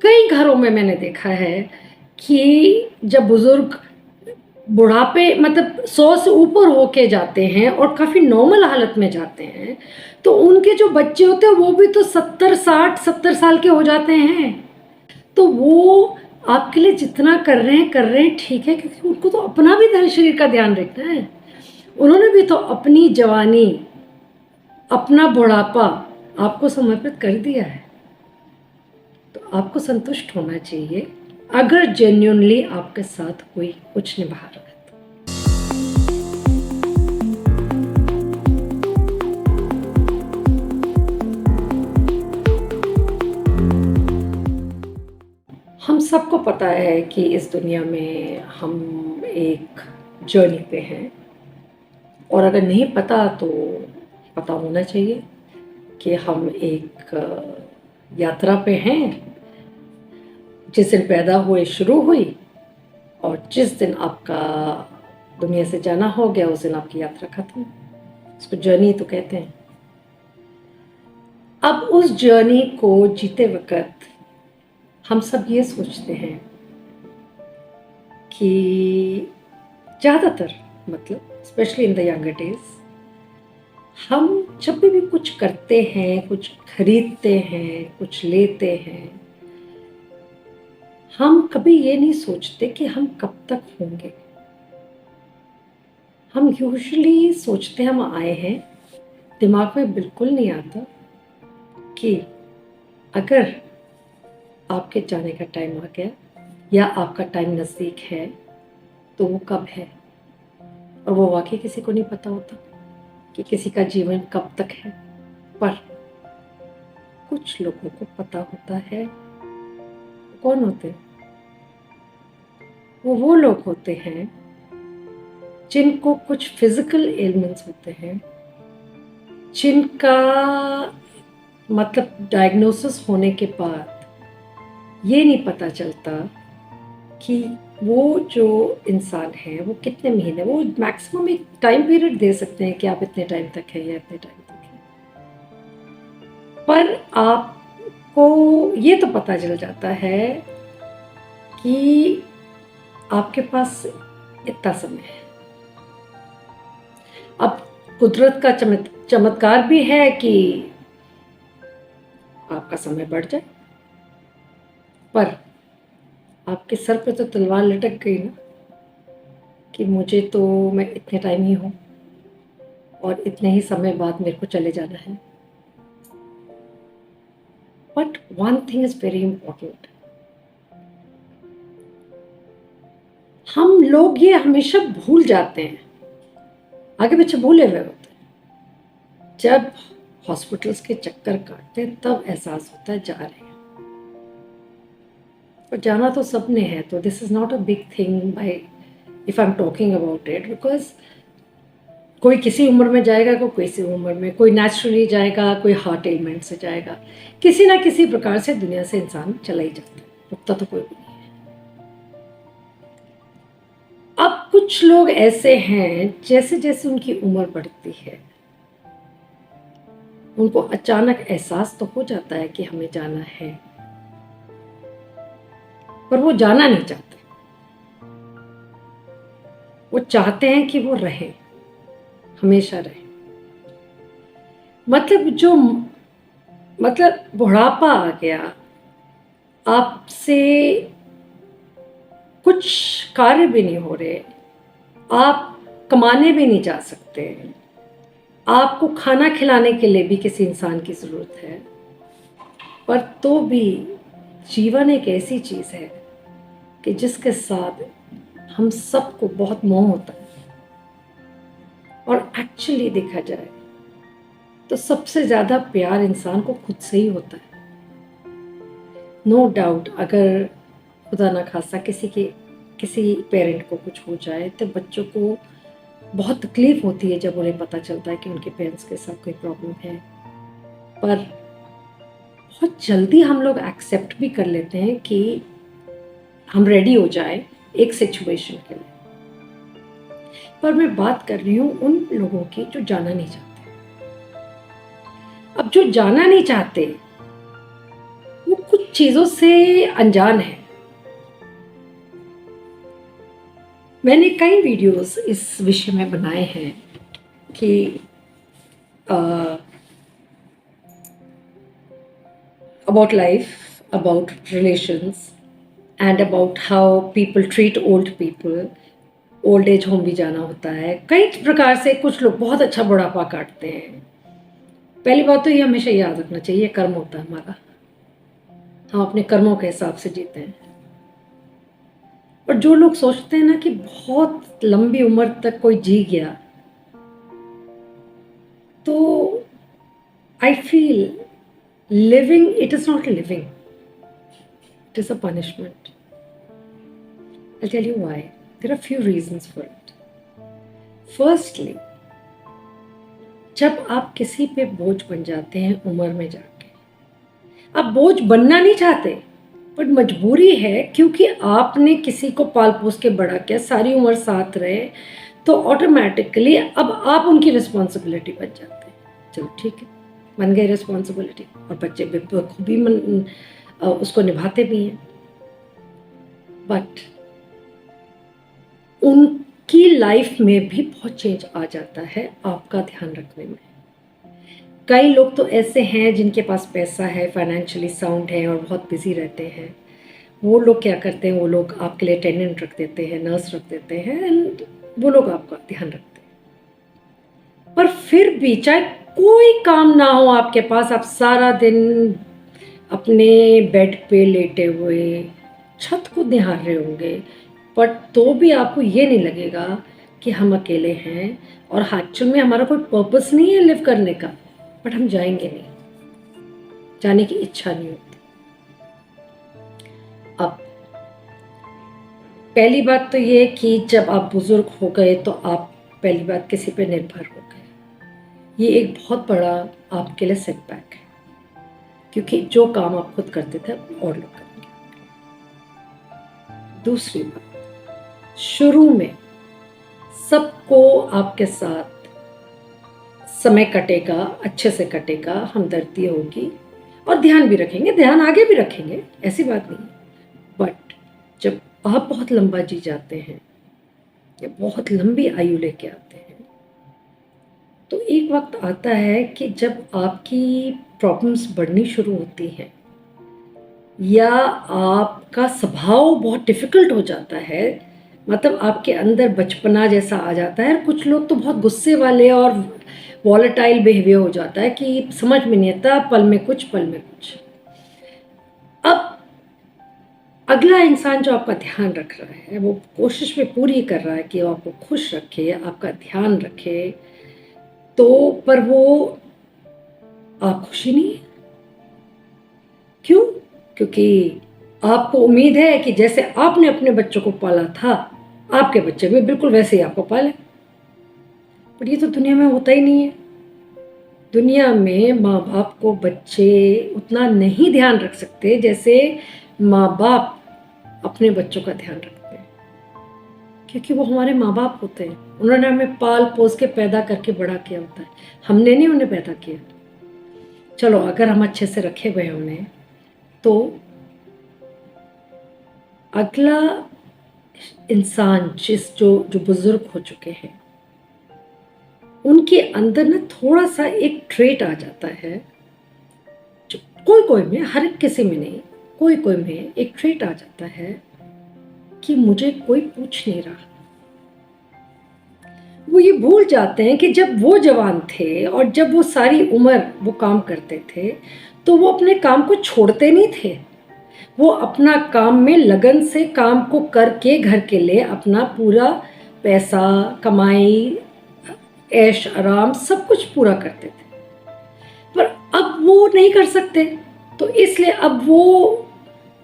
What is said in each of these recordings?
कई घरों में मैंने देखा है कि जब बुजुर्ग बुढ़ापे मतलब 100 से ऊपर होके जाते हैं और काफ़ी नॉर्मल हालत में जाते हैं, तो उनके जो बच्चे होते हैं वो भी तो 70 60 70 साल के हो जाते हैं। तो वो आपके लिए जितना कर रहे हैं ठीक है, क्योंकि उनको तो अपना भी शरीर का ध्यान रखना है। उन्होंने भी तो अपनी जवानी, अपना बुढ़ापा आपको समर्पित कर दिया है। तो आपको संतुष्ट होना चाहिए अगर जेन्युइनली आपके साथ कोई कुछ निभा रहा है। हम सबको पता है कि इस दुनिया में हम एक जर्नी पे हैं, और अगर नहीं पता तो पता होना चाहिए कि हम एक यात्रा पे हैं। जिस दिन पैदा हुए शुरू हुई, और जिस दिन आपका दुनिया से जाना हो गया उस दिन आपकी यात्रा खत्म। इसको जर्नी तो कहते हैं। अब उस जर्नी को जीते वक्त हम सब ये सोचते हैं कि ज़्यादातर, मतलब specially in the younger days, हम जब भी कुछ करते हैं, कुछ खरीदते हैं, कुछ लेते हैं, हम कभी ये नहीं सोचते कि हम कब तक होंगे। हम यूजुअली सोचते हम आए हैं, दिमाग में बिल्कुल नहीं आता कि अगर आपके जाने का टाइम आ गया या आपका टाइम नज़दीक है तो वो कब है। और वो वाकई किसी को नहीं पता होता कि किसी का जीवन कब तक है। पर कुछ लोगों को पता होता है। कौन होते हैं वो लोग होते हैं जिनको कुछ फिजिकल एलिमेंट्स होते हैं, जिनका मतलब डायग्नोसिस होने के बाद ये नहीं पता चलता कि वो जो इंसान है वो कितने महीने, वो मैक्सिमम एक टाइम पीरियड दे सकते हैं कि आप इतने टाइम तक है या इतने टाइम तक है। पर आपको ये तो पता चल जाता है कि आपके पास इतना समय है। अब कुदरत का चमत्कार भी है कि आपका समय बढ़ जाए, पर आपके सर पे तो तलवार लटक गई ना कि मुझे तो, मैं इतने टाइम ही हूँ और इतने ही समय बाद मेरे को चले जाना है। But one thing is very important, हम लोग ये हमेशा भूल जाते हैं, आगे पीछे भूले हुए होते हैं। जब हॉस्पिटल्स के चक्कर काटते हैं तब एहसास होता है जा रहे हैं। पर जाना तो सबने है, तो this is not a big thing by if I am talking about it, because कोई किसी उम्र में जाएगा, कोई किसी उम्र में, कोई नेचुरली जाएगा, कोई हार्ट एलिमेंट से जाएगा। किसी ना किसी प्रकार से दुनिया से इंसान चला ही जाता है, रुकता तो कोई भी नहीं है। अब कुछ लोग ऐसे हैं जैसे जैसे उनकी उम्र बढ़ती है उनको अचानक एहसास तो हो जाता है कि हमें जाना है, पर वो जाना नहीं चाहते। वो चाहते हैं कि वो रहे, हमेशा रहे। मतलब बुढ़ापा आ गया, आपसे कुछ कार्य भी नहीं हो रहे, आप कमाने भी नहीं जा सकते, आपको खाना खिलाने के लिए भी किसी इंसान की ज़रूरत है। पर तो भी जीवन एक ऐसी चीज़ है कि जिसके साथ हम सबको बहुत मोह होता है। और एक्चुअली देखा जाए तो सबसे ज़्यादा प्यार इंसान को खुद से ही होता है। नो डाउट, अगर खुदा ना खास्ता किसी पेरेंट को कुछ हो जाए तो बच्चों को बहुत तकलीफ होती है जब उन्हें पता चलता है कि उनके पेरेंट्स के साथ कोई प्रॉब्लम है। पर बहुत जल्दी हम लोग एक्सेप्ट भी कर लेते हैं कि हम रेडी हो जाए एक सिचुएशन के लिए। पर मैं बात कर रही हूँ उन लोगों की जो जाना नहीं चाहते। अब जो जाना नहीं चाहते वो कुछ चीज़ों से अनजान हैं। मैंने कई वीडियोस इस विषय में बनाए हैं कि about life, about relations, and about how people treat old people. Old age home भी जाना होता है, कई प्रकार से कुछ लोग बहुत अच्छा बुढ़ापा काटते हैं। पहली बात तो ये हमेशा याद रखना चाहिए, कर्म होता है हमारा, हम अपने कर्मों के हिसाब से जीते हैं। और जो लोग सोचते हैं ना कि बहुत लंबी उम्र तक कोई जी गया, तो I feel living, it is not living, it is a punishment. I tell you why, there are few reasons for it. Firstly, जब आप किसी पे बोझ बन जाते हैं उम्र में जाके, आप बोझ बनना नहीं चाहते बट मजबूरी है, क्योंकि आपने किसी को पाल पोस के बड़ा किया, सारी उम्र साथ रहे, तो ऑटोमेटिकली अब आप उनकी रिस्पॉन्सिबिलिटी बन जाते हैं। चलो ठीक है, बन गए रिस्पॉन्सिबिलिटी, और बच्चे बखूबी उसको निभाते भी हैं। बट उनकी लाइफ में भी बहुत चेंज आ जाता है आपका ध्यान रखने में। कई लोग तो ऐसे हैं जिनके पास पैसा है, फाइनेंशियली साउंड है और बहुत बिजी रहते हैं। वो लोग क्या करते हैं, वो लोग आपके लिए अटेंडेंट रख देते हैं, नर्स रख देते हैं, एंड वो लोग आपका ध्यान रखते हैं। पर फिर भी चाहे कोई काम ना हो आपके पास, आप सारा दिन अपने बेड पे लेटे हुए छत को निहार रहे होंगे, बट तो भी आपको ये नहीं लगेगा कि हम अकेले हैं और एक्चुअल में हमारा कोई पर्पस नहीं है लिव करने का, बट हम जाएंगे नहीं, जाने की इच्छा नहीं होती। अब पहली बात तो ये कि जब आप बुजुर्ग हो गए तो आप पहली बात किसी पे निर्भर हो गए, ये एक बहुत बड़ा आपके लिए सेटबैक है, क्योंकि जो काम आप खुद करते थे अब और लोग करेंगे। दूसरी बात, शुरू में सबको आपके साथ समय कटेगा, अच्छे से कटेगा, हमदर्दी होगी और ध्यान भी रखेंगे, ध्यान आगे भी रखेंगे, ऐसी बात नहीं। बट जब आप बहुत लंबा जी जाते हैं या बहुत लंबी आयु लेके आते हैं, तो एक वक्त आता है कि जब आपकी प्रॉब्लम्स बढ़नी शुरू होती हैं या आपका स्वभाव बहुत डिफ़िकल्ट हो जाता है, मतलब आपके अंदर बचपना जैसा आ जाता है। कुछ लोग तो बहुत गुस्से वाले और वॉलेटाइल बिहेवियर हो जाता है कि समझ में नहीं आता, पल में कुछ पल में कुछ। अब अगला इंसान जो आपका ध्यान रख रहा है, वो कोशिश में पूरी कर रहा है कि वो आपको खुश रखे, आपका ध्यान रखे, तो पर वो आप खुशी नहीं है। क्यों? क्योंकि आपको उम्मीद है कि जैसे आपने अपने बच्चों को पाला था, आपके बच्चे भी बिल्कुल वैसे ही आपको पाले। पर ये तो दुनिया में होता ही नहीं है। दुनिया में माँ बाप को बच्चे उतना नहीं ध्यान रख सकते जैसे माँ बाप अपने बच्चों का ध्यान रखते हैं, क्योंकि वो हमारे माँ बाप होते हैं। उन्होंने हमें पाल पोस के पैदा करके बड़ा किया होता है, हमने नहीं उन्हें पैदा किया। चलो अगर हम अच्छे से रखे हुए हैं उन्हें, तो अगला इंसान जो बुजुर्ग हो चुके हैं, उनके अंदर ना थोड़ा सा एक ट्रेट आ जाता है, जो कोई में, हर किसी में नहीं, कोई में एक ट्रेट आ जाता है कि मुझे कोई पूछ नहीं रहा। वो ये भूल जाते हैं कि जब वो जवान थे और जब वो सारी उम्र वो काम करते थे, तो वो अपने काम को छोड़ते नहीं थे। वो अपना काम में लगन से काम को करके घर के लिए अपना पूरा पैसा कमाई, ऐश आराम सब कुछ पूरा करते थे। पर अब वो नहीं कर सकते, तो इसलिए अब वो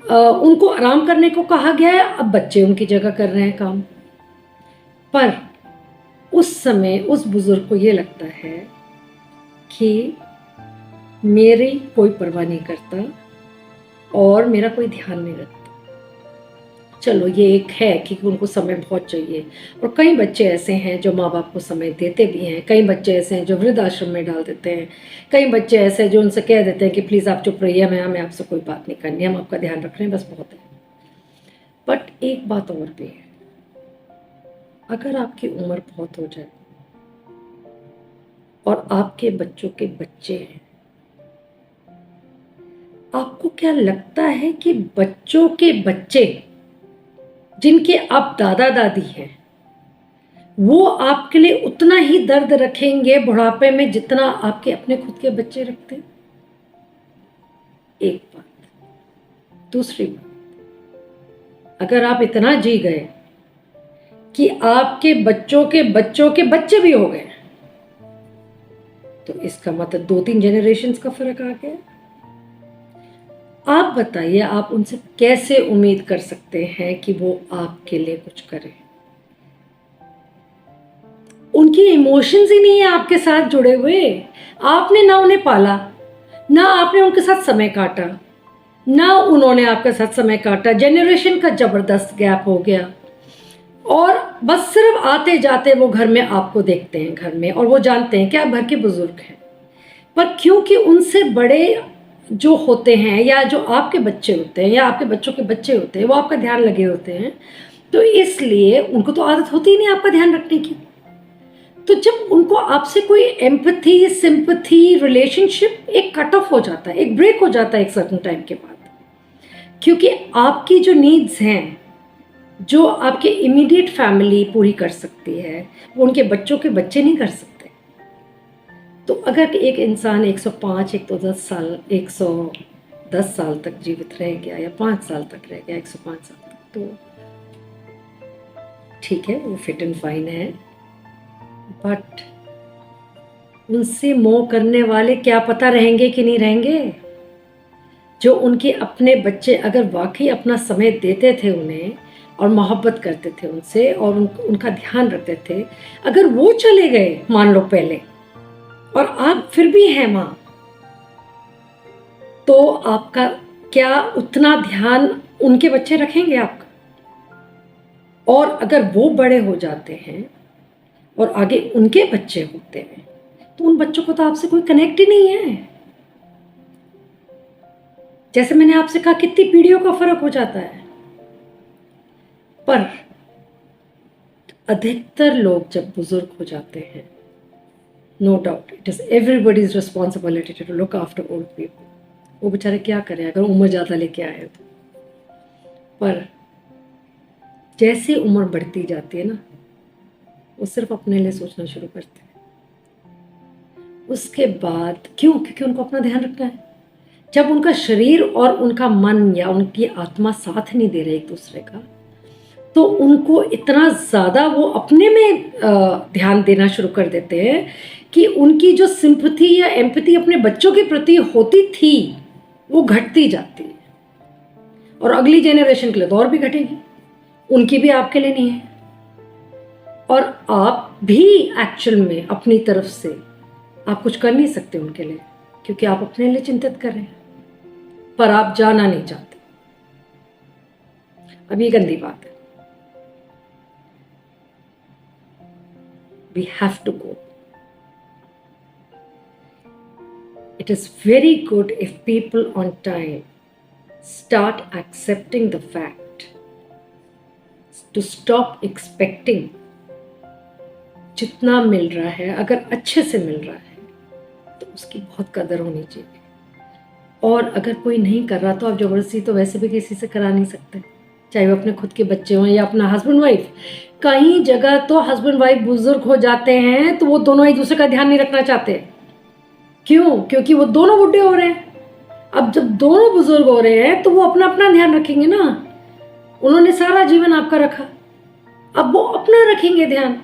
उनको आराम करने को कहा गया है, अब बच्चे उनकी जगह कर रहे हैं काम। पर उस समय उस बुजुर्ग को ये लगता है कि मेरी कोई परवाह नहीं करता और मेरा कोई ध्यान नहीं रखता। चलो ये एक है कि उनको समय बहुत चाहिए। और कई बच्चे ऐसे हैं जो माँ बाप को समय देते भी हैं, कई बच्चे ऐसे हैं जो वृद्धाश्रम में डाल देते हैं, कई बच्चे ऐसे हैं जो उनसे कह देते हैं कि प्लीज़ आप चुप रहिए, हमें आपसे कोई बात नहीं करनी, हम आपका ध्यान रख रहे हैं, बस बहुत है। बट एक बात और भी है, अगर आपकी उम्र बहुत हो जाए और आपके बच्चों के बच्चे हैं, आपको क्या लगता है कि बच्चों के बच्चे जिनके आप दादा दादी हैं वो आपके लिए उतना ही दर्द रखेंगे बुढ़ापे में जितना आपके अपने खुद के बच्चे रखते हैं? एक बात। दूसरी बात, अगर आप इतना जी गए कि आपके बच्चों के बच्चे भी हो गए, तो इसका मतलब 2-3 जनरेशन्स का फर्क आ गया। आप बताइए, आप उनसे कैसे उम्मीद कर सकते हैं कि वो आपके लिए कुछ करें? उनकी इमोशंस ही नहीं है आपके साथ जुड़े हुए। आपने ना उन्हें पाला, ना आपने उनके साथ समय काटा, ना उन्होंने आपके साथ समय काटा। जनरेशन का जबरदस्त गैप हो गया और बस सिर्फ आते जाते वो घर में आपको देखते हैं घर में, और वो जानते हैं कि आप घर के बुजुर्ग हैं। पर क्योंकि उनसे बड़े जो होते हैं या जो आपके बच्चे होते हैं या आपके बच्चों के बच्चे होते हैं वो आपका ध्यान लगे होते हैं, तो इसलिए उनको तो आदत होती ही नहीं आपका ध्यान रखने की। तो जब उनको आपसे कोई एम्पैथी, सिंपैथी, रिलेशनशिप एक कट ऑफ हो जाता है, एक ब्रेक हो जाता है एक सर्टेन टाइम के बाद, क्योंकि आपकी जो नीड्स हैं जो आपके इमीडिएट फैमिली पूरी कर सकती है वो उनके बच्चों के बच्चे नहीं कर सकते। तो अगर एक इंसान 105, 110 साल, 110 साल तक जीवित रह गया या 5 साल तक रह गया, 105 साल तक, तो ठीक है, वो फिट एंड फाइन है। बट उनसे मोह करने वाले क्या पता रहेंगे कि नहीं रहेंगे? जो उनके अपने बच्चे अगर वाकई अपना समय देते थे उन्हें और मोहब्बत करते थे उनसे और उनका ध्यान रखते थे, अगर वो चले गए मान लो पहले, और आप फिर भी हैं माँ, तो आपका क्या उतना ध्यान उनके बच्चे रखेंगे आपका? और अगर वो बड़े हो जाते हैं और आगे उनके बच्चे होते हैं तो उन बच्चों को तो आपसे कोई कनेक्ट ही नहीं है। जैसे मैंने आपसे कहा, कितनी पीढ़ियों का फर्क हो जाता है। पर अधिकतर लोग जब बुजुर्ग हो जाते हैं, no doubt it is everybody's responsibility to look after old people. वो बेचारे क्या करें अगर उम्र ज़्यादा लेके आए तो। पर जैसे उम्र बढ़ती जाती है ना, वो सिर्फ अपने लिए सोचना शुरू करते हैं। उसके बाद क्यों? क्योंकि उनको अपना ध्यान रखना है। जब उनका शरीर और उनका मन या उनकी आत्मा साथ नहीं दे रहे एक दूसरे का, तो उनको इतना ज़्यादा वो अपने में ध्यान देना शुरू कर देते हैं कि उनकी जो सिंपैथी या एम्पैथी अपने बच्चों के प्रति होती थी वो घटती जाती है। और अगली जनरेशन के लिए तो और भी घटेगी, उनकी भी आपके लिए नहीं है। और आप भी एक्चुअल में अपनी तरफ से आप कुछ कर नहीं सकते उनके लिए, क्योंकि आप अपने लिए चिंतित कर रहे हैं, पर आप जाना नहीं चाहते। अब ये गंदी बात है। We have to go. It is very good if people on time start accepting the fact, to stop expecting. जितना मिल रहा है अगर अच्छे से मिल रहा है तो उसकी बहुत कदर होनी चाहिए। और अगर कोई नहीं कर रहा तो आप ज़बरदस्ती तो वैसे भी किसी से करा नहीं सकते, चाहे वो अपने खुद के बच्चे हों या अपना हस्बैंड वाइफ। कहीं जगह तो हस्बैंड वाइफ बुजुर्ग हो जाते हैं तो वो दोनों एक दूसरे का ध्यान नहीं रखना चाहते। क्यों? क्योंकि वो दोनों बुढ़े हो रहे हैं। अब जब दोनों बुजुर्ग हो रहे हैं तो वो अपना अपना ध्यान रखेंगे ना। उन्होंने सारा जीवन आपका रखा, अब वो अपना रखेंगे ध्यान।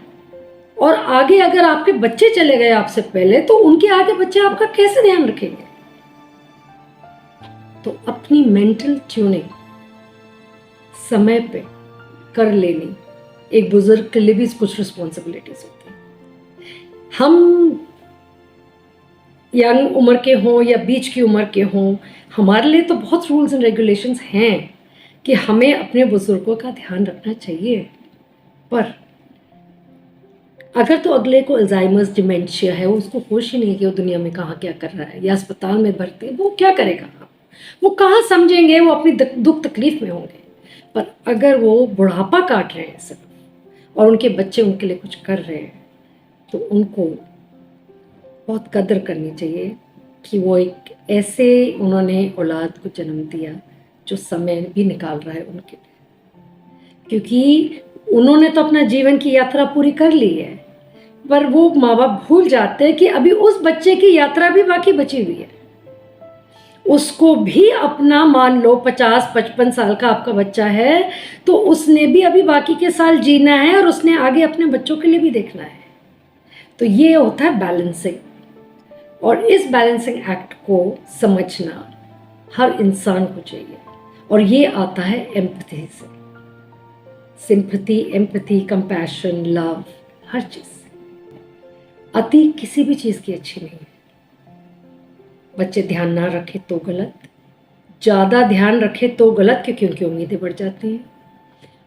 और आगे अगर आपके बच्चे चले गए आपसे पहले तो उनके आगे बच्चे आपका कैसे ध्यान रखेंगे? तो अपनी मेंटल ट्यूनिंग समय पे कर लेनी एक बुजुर्ग के लिए भी कुछ रिस्पॉन्सिबिलिटीज होती है। हम यंग उम्र के हों या बीच की उम्र के हों, हमारे लिए तो बहुत रूल्स एंड रेगुलेशंस हैं कि हमें अपने बुजुर्गों का ध्यान रखना चाहिए, पर अगर तो अगले को अल्जाइमर्स डिमेंशिया है, उसको होश ही नहीं कि वो दुनिया में कहाँ क्या कर रहा है, या अस्पताल में भर्ती है, वो क्या करेगा? वो कहाँ समझेंगे? वो अपनी दुख तकलीफ में होंगे। पर अगर वो बुढ़ापा काट रहे हैं सिर्फ, और उनके बच्चे उनके लिए कुछ कर रहे हैं, तो उनको बहुत कदर करनी चाहिए कि वो एक ऐसे उन्होंने औलाद को जन्म दिया जो समय भी निकाल रहा है उनके लिए, क्योंकि उन्होंने तो अपना जीवन की यात्रा पूरी कर ली है, पर वो माँ बाप भूल जाते हैं कि अभी उस बच्चे की यात्रा भी बाकी बची हुई है। उसको भी अपना, मान लो 50-55 साल का आपका बच्चा है, तो उसने भी अभी बाकी के साल जीना है, और उसने आगे अपने बच्चों के लिए भी देखना है। तो ये होता है बैलेंसिंग, और इस बैलेंसिंग एक्ट को समझना हर इंसान को चाहिए, और ये आता है एम्पैथी से। सिंपैथी, एम्पैथी, कंपैशन, लव, हर चीज़ से। अति किसी भी चीज़ की अच्छी नहीं है। बच्चे ध्यान ना रखे तो गलत, ज़्यादा ध्यान रखे तो गलत, क्योंकि उनकी उम्मीदें बढ़ जाती हैं।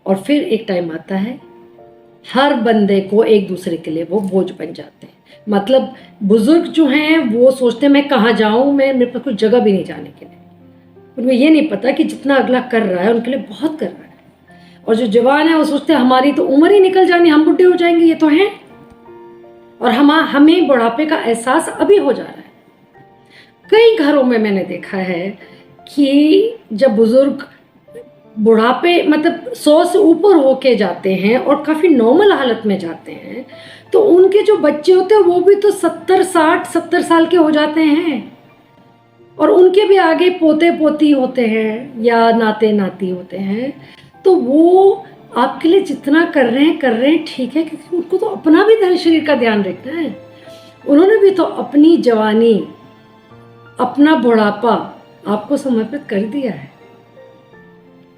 और फिर एक टाइम आता है, हर बंदे को एक दूसरे के लिए वो बोझ बन जाते हैं। मतलब बुजुर्ग जो हैं वो सोचते हैं मैं कहाँ जाऊँ, मैं, मेरे पास कुछ जगह भी नहीं जाने के लिए। उनको ये नहीं पता कि जितना अगला कर रहा है उनके लिए बहुत कर रहा है। और जो जवान है वो सोचते हैं हमारी तो उम्र ही निकल जानी, हम बुढ़े हो जाएंगे, ये तो हैं। और हमें बुढ़ापे का एहसास अभी हो जा रहा है। कई घरों में मैंने देखा है कि जब बुजुर्ग बुढ़ापे, मतलब 100 से ऊपर होके जाते हैं और काफ़ी नॉर्मल हालत में जाते हैं, तो उनके जो बच्चे होते हैं वो भी तो 70 साल के हो जाते हैं, और उनके भी आगे पोते पोती होते हैं या नाते नाती होते हैं। तो वो आपके लिए जितना कर रहे हैं ठीक है, क्योंकि उनको तो अपना भी धन शरीर का ध्यान रखना है। उन्होंने भी तो अपनी जवानी, अपना बुढ़ापा आपको समर्पित कर दिया है,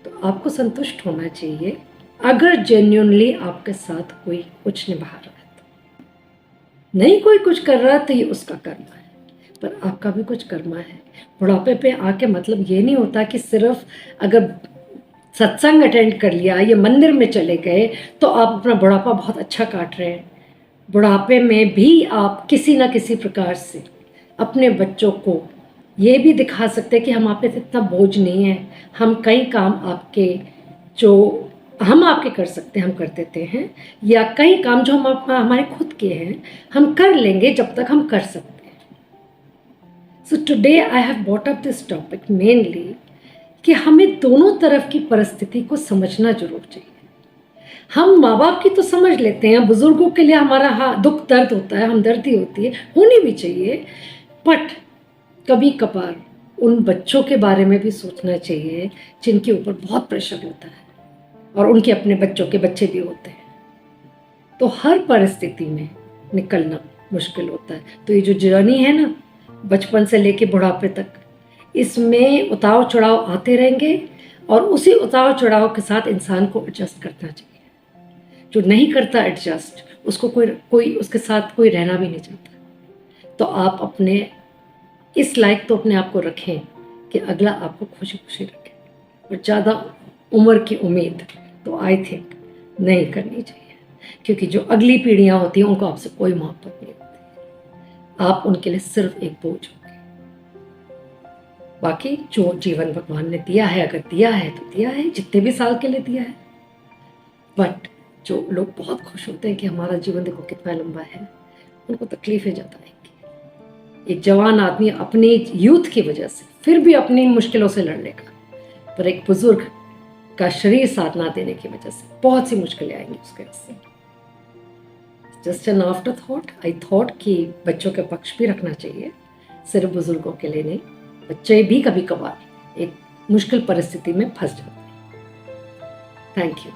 तो आपको संतुष्ट होना चाहिए अगर जेन्युइनली आपके साथ कोई कुछ निभा रहा है। तो नहीं कोई कुछ कर रहा तो ये उसका कर्म है, पर आपका भी कुछ कर्म है। बुढ़ापे पे आके मतलब ये नहीं होता कि सिर्फ अगर सत्संग अटेंड कर लिया या मंदिर में चले गए तो आप अपना बुढ़ापा बहुत अच्छा काट रहे हैं। बुढ़ापे में भी आप किसी ना किसी प्रकार से अपने बच्चों को ये भी दिखा सकते हैं कि हम आप पे इतना बोझ नहीं है, हम कई काम आपके जो हम आपके कर सकते हैं हम कर देते हैं, या कई काम जो हमारे खुद के हैं हम कर लेंगे जब तक हम कर सकते हैं। So today I have bought up this topic mainly कि हमें दोनों तरफ की परिस्थिति को समझना जरूर चाहिए। हम माँ बाप की तो समझ लेते हैं, बुजुर्गों के लिए हमारा दुख दर्द होता है, हमदर्दी होती है, होनी भी चाहिए, बट कभी कभार उन बच्चों के बारे में भी सोचना चाहिए जिनके ऊपर बहुत प्रेशर होता है, और उनके अपने बच्चों के बच्चे भी होते हैं। तो हर परिस्थिति में निकलना मुश्किल होता है। तो ये जो जर्नी है ना, बचपन से लेके बुढ़ापे तक, इसमें उतार चढ़ाव आते रहेंगे, और उसी उतार चढ़ाव के साथ इंसान को एडजस्ट करना चाहिए। जो नहीं करता एडजस्ट, उसको कोई उसके साथ कोई रहना भी नहीं चाहता। तो आप अपने इस लायक तो अपने आप को रखें कि अगला आपको खुशी खुशी रखे, और ज़्यादा उम्र की उम्मीद तो आई थिंक नहीं करनी चाहिए, क्योंकि जो अगली पीढ़ियाँ होती हैं उनको आपसे कोई मोहब्बत नहीं होती। आप उनके लिए सिर्फ एक बोझ होंगे। बाकी जो जीवन भगवान ने दिया है, अगर दिया है तो दिया है, जितने भी साल के लिए दिया है। बट जो लोग बहुत खुश होते हैं कि हमारा जीवन देखो कितना लंबा है, उनको तकलीफें ज़्यादा आएंगी। एक जवान आदमी अपनी यूथ की वजह से फिर भी अपनी मुश्किलों से लड़ लेगा, पर एक बुजुर्ग का शरीर साथ ना देने की वजह से बहुत सी मुश्किलें आएंगी उसके हिस्से। Just an after thought, I thought कि बच्चों के पक्ष भी रखना चाहिए, सिर्फ बुजुर्गों के लिए नहीं। बच्चे भी कभी कभार एक मुश्किल परिस्थिति में फंस जाते हैं। Thank you.